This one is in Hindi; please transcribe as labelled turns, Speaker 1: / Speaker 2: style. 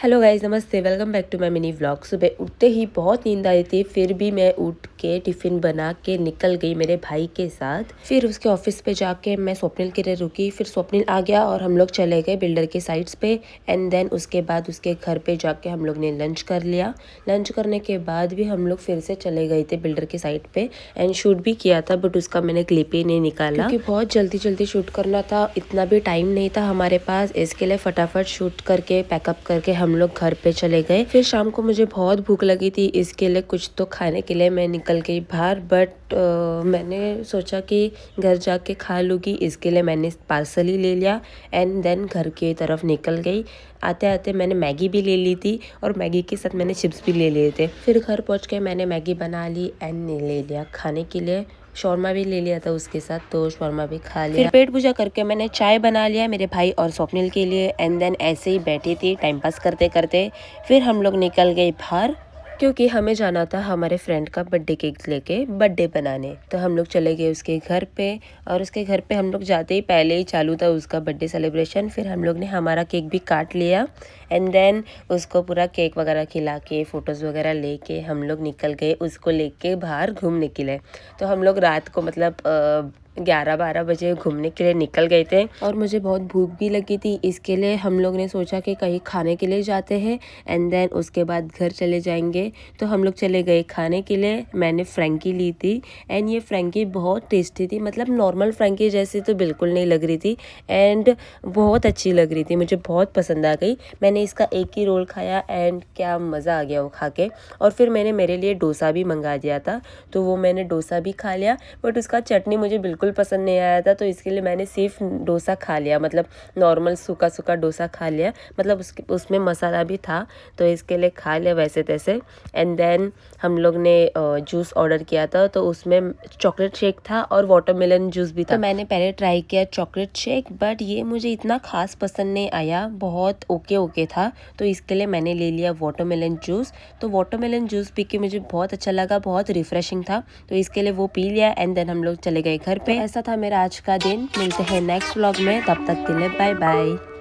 Speaker 1: हेलो गाइस, नमस्ते। Welcome back to my mini vlog. सुबह उठते ही बहुत नींद आई थी, फिर भी मैं उठ के टिफ़िन बना के निकल गई मेरे भाई के साथ। फिर उसके ऑफिस पे जाके मैं स्वप्निल के लिए रुकी, फिर स्वप्निल आ गया और हम लोग चले गए बिल्डर के साइट्स पे। एंड देन उसके बाद उसके घर पे जाके हम लोग ने लंच कर लिया। लंच करने के बाद भी हम लोग फिर से चले गए थे बिल्डर के साइट पे एंड शूट भी किया था, बट उसका मैंने क्लिप ही नहीं निकाला क्योंकि बहुत जल्दी जल्दी शूट करना था, इतना भी टाइम नहीं था हमारे पास। इसके लिए फटाफट शूट करके पैकअप करके हम लोग घर पे चले गए। फिर शाम को मुझे बहुत भूख लगी थी, इसके लिए कुछ तो खाने के लिए मैं निकल गई बाहर, बट मैंने सोचा कि घर जाके खा लूँगी, इसके लिए मैंने पार्सल ही ले लिया एंड देन घर की तरफ निकल गई। आते आते मैंने मैगी भी ले ली थी और मैगी के साथ मैंने चिप्स भी ले लिए थे। फिर घर पहुँच के मैंने मैगी बना ली एंड ले लिया खाने के लिए। शौरमा भी ले लिया था उसके साथ, तो शौरमा भी खा लिया। फिर पेट पूजा करके मैंने चाय बना लिया मेरे भाई और स्वप्निल के लिए एंड देन ऐसे ही बैठी थी टाइम पास करते करते। फिर हम लोग निकल गए बाहर क्योंकि हमें जाना था हमारे फ्रेंड का बर्थडे केक लेके बर्थडे बनाने। तो हम लोग चले गए उसके घर पे और उसके घर पे हम लोग जाते ही पहले ही चालू था उसका बर्थडे सेलिब्रेशन। फिर हम लोग ने हमारा केक भी काट लिया एंड देन उसको पूरा केक वगैरह खिला के फ़ोटोज़ वगैरह लेके हम लोग निकल गए उसको लेके बाहर घूमने के लिए। तो हम लोग रात को मतलब 11-12 बजे घूमने के लिए निकल गए थे और मुझे बहुत भूख भी लगी थी, इसके लिए हम लोग ने सोचा कि कहीं खाने के लिए जाते हैं एंड देन उसके बाद घर चले जाएंगे। तो हम लोग चले गए खाने के लिए। मैंने फ्रैंकी ली थी एंड ये फ्रैंकी बहुत टेस्टी थी, मतलब नॉर्मल फ्रैंकी जैसी तो बिल्कुल नहीं लग रही थी एंड बहुत अच्छी लग रही थी, मुझे बहुत पसंद आ गई। मैंने इसका एक ही रोल खाया एंड क्या मज़ा आ गया वो खा के। और फिर मैंने मेरे लिए डोसा भी मंगा दिया था, तो वो मैंने डोसा भी खा लिया, बट उसका चटनी मुझे बिल्कुल पसंद नहीं आया था, तो इसके लिए मैंने सिर्फ डोसा खा लिया, मतलब नॉर्मल सूखा सूखा डोसा खा लिया, मतलब उसमें मसाला भी था, तो इसके लिए खा लिया वैसे तैसे। एंड देन हम लोग ने जूस ऑर्डर किया था, तो उसमें चॉकलेट शेक था और वाटरमेलन जूस भी था। तो मैंने पहले ट्राई किया चॉकलेट शेक, बट ये मुझे इतना खास पसंद नहीं आया, बहुत ओके था, तो इसके लिए मैंने ले लिया वाटरमेलन जूस। तो वाटरमेलन जूस पी के मुझे बहुत अच्छा लगा, बहुत रिफ्रेशिंग था, तो इसके लिए वो पी लिया एंड देन हम लोग चले गए घर पे। ऐसा था मेरा आज का दिन। मिलते हैं नेक्स्ट व्लॉग में, तब तक के लिए बाय बाय।